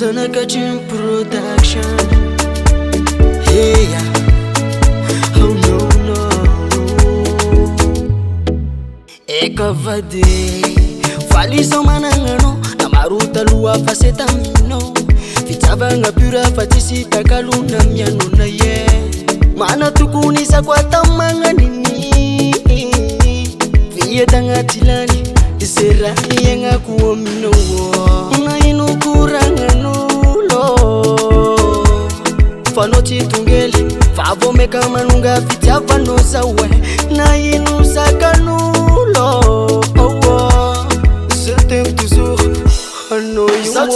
Zanakachin production. Hey, oh no no. Eka vade faliso manangano namaruta lua faseta mino fitsavanga pura fatisi takaluna miano na ye mana tukunisa kwa tamanga nini viye tangatilani isera yenga kuomino una inukuranga nulo fanoti tungeli favo meka manunga fitsava no sawe na inusaka nulo je t'aime toujours no you so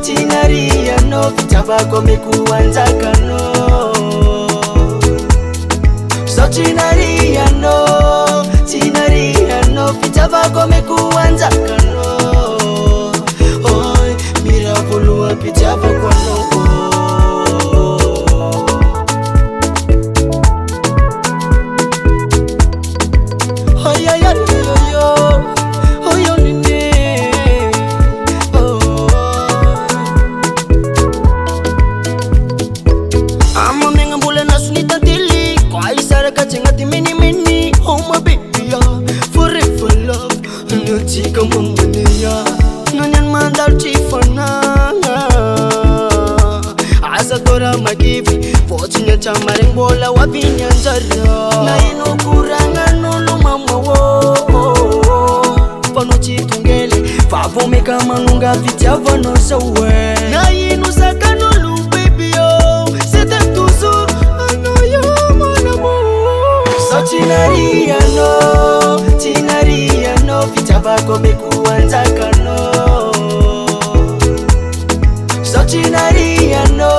tinariano fitsava kome kuanzaka no so tinariano fitsava kome kuanzaka no oi miravulua fitsava kwa no Tika mamania nanyan mandal chifananga asa tora magivi pochinya chamareng bola wabinya njara na inukuranga nulu mama wo pano chitungele favo meka manunga fitsava no sawe na inusaka nulu baby yo c'était toujours I know you mon amour so tinariano fitsava kome kuanzaka no so tinariano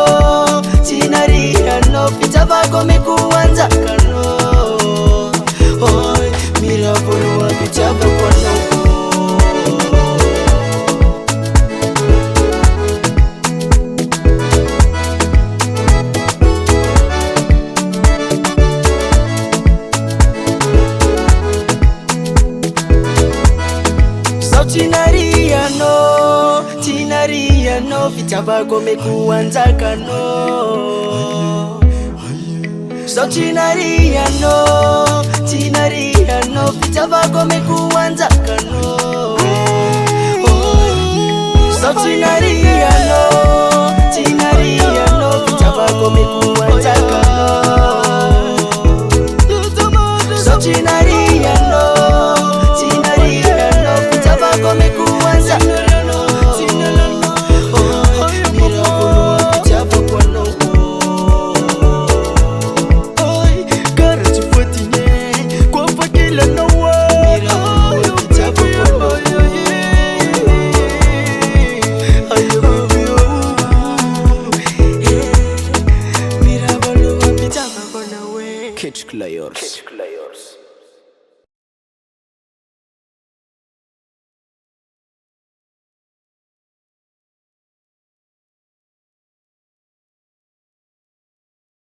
fitsava kome kuanzaka no oi miravulua fitsava kwa no Tinariano fitsava kome kuanzaka no so tinariano fitsava kome kuanzaka no so tinariano fitsava kome kuanzaka